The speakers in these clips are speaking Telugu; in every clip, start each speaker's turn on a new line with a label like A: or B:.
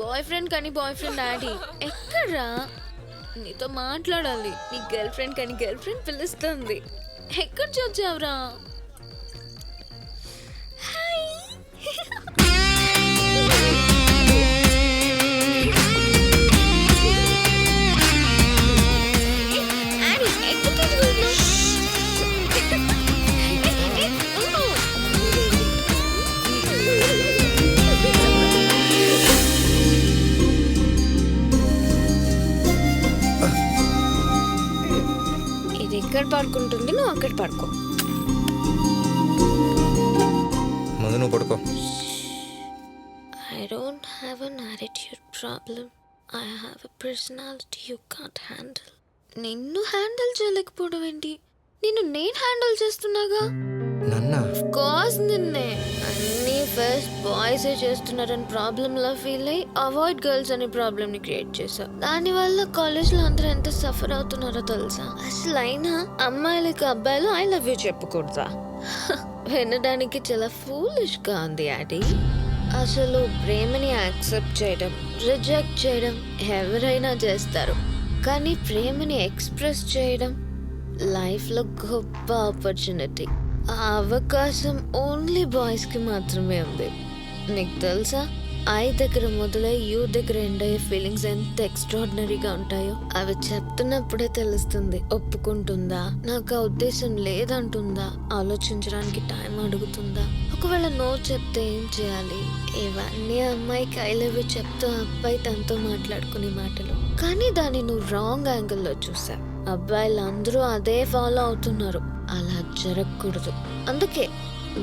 A: బాయ్ ఫ్రెండ్ కానీ బాయ్ ఫ్రెండ్ డాడీ ఎక్కడ్రా? నీతో మాట్లాడాలి. నీ గర్ల్ ఫ్రెండ్ కానీ గర్ల్ ఫ్రెండ్ పిలుస్తుంది. ఎక్కడ చూచావురా? ఇది ఎక్కడ పడుకుంటుంది, నువ్వు అక్కడ పడుకో.
B: ముందు నువ్వు పడుకో.
A: I don't have an attitude problem. I have a personality you can't handle. నిన్ను హ్యాండిల్ చేయలేకపోవడం ఏంటి? నేను హ్యాండిల్ చేస్తున్నాగా.
B: నన్నా
A: కోర్స్ నిన్నే అన్ని ఫస్ట్ బాయ్స్ చేస్తున్నారని ప్రాబ్లమ్ లా ఫీల్ అయ్యి అవాయిడ్ గర్ల్స్ అనే ప్రాబ్లమ్ ని క్రియేట్ చేశా. దానివల్ల కాలేజ్ లో అందరూ ఎంత సఫర్ అవుతున్నారో తెలుసా? అసలు అయినా అమ్మాయిలకి అబ్బాయిలు ఐ లవ్ యూ చెప్పకూడదా? వినడానికి చాలా ఫూలిష్ గా ఉంది డాడీ. అసలు ప్రేమని యాక్సెప్ట్ చేయడం, రిజెక్ట్ చేయడం ఎవరైనా చేస్తారు, కానీ ప్రేమని ఎక్స్ప్రెస్ చేయడం లైఫ్లో గొప్ప ఆపర్చునిటీ. ఆ అవకాశం ఓన్లీ బాయ్స్కి మాత్రమే ఉంది. నీకు తెలుసా, ఐ దగ్గర మొదలై యూ దగ్గర ఎండ్ అయ్యే ఫీలింగ్స్ ఎంత ఎక్స్ట్రాడినరీగా ఉంటాయో అవి చెప్తున్నప్పుడే తెలుస్తుంది. ఒప్పుకుంటుందా, నాకు ఆ ఉద్దేశం లేదంటుందా, ఆలోచించడానికి టైం అడుగుతుందా, ఒకవేళ నో చెప్తే ఏం చేయాలి? ఇవన్నీ అమ్మాయికి ఐ లవ్ యూ చెప్తూ అబ్బాయి తనతో మాట్లాడుకునే మాటలు. కానీ దాన్ని నువ్వు రాంగ్ యాంగిల్లో చూసా. అబ్బాయిలు అందరూ అదే ఫాలో అవుతున్నారు. అలా జరగకూడదు. అందుకే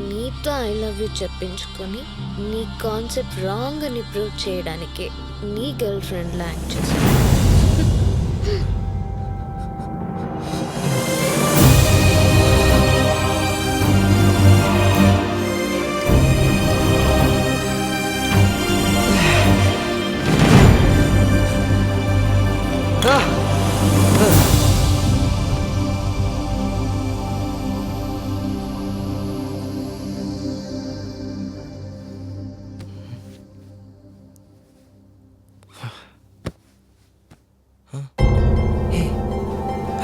A: నీతో ఐ లవ్ యూ చెప్పించుకొని నీ కాన్సెప్ట్ రాంగ్ అని ప్రూవ్ చేయడానికి నీ గర్ల్ ఫ్రెండ్ లా యాక్ట్ చేశాను.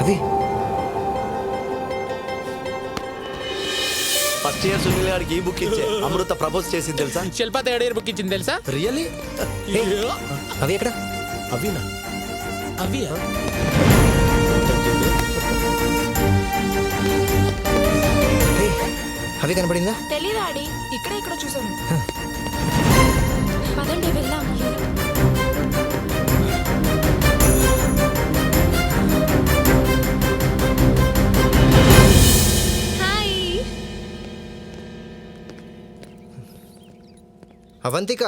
B: అవి
C: ఫస్ట్ ఇయర్ సునీల్ గారికి ఈ బుక్ ఇచ్చే అమృత ప్రపోజ్ చేసింది తెలుసా?
D: శిల్ప థర్డ్ ఇయర్ బుక్ ఇచ్చింది తెలుసా?
C: రియల్లీ?
B: అవి ఎక్కడ?
C: అవినా?
D: అవి
B: అవి కనపడిందా?
E: తెలీదా ఆడి? ఇక్కడ చూసాను. పదండి వెళ్దాం.
A: హాయ్
B: అవంతిక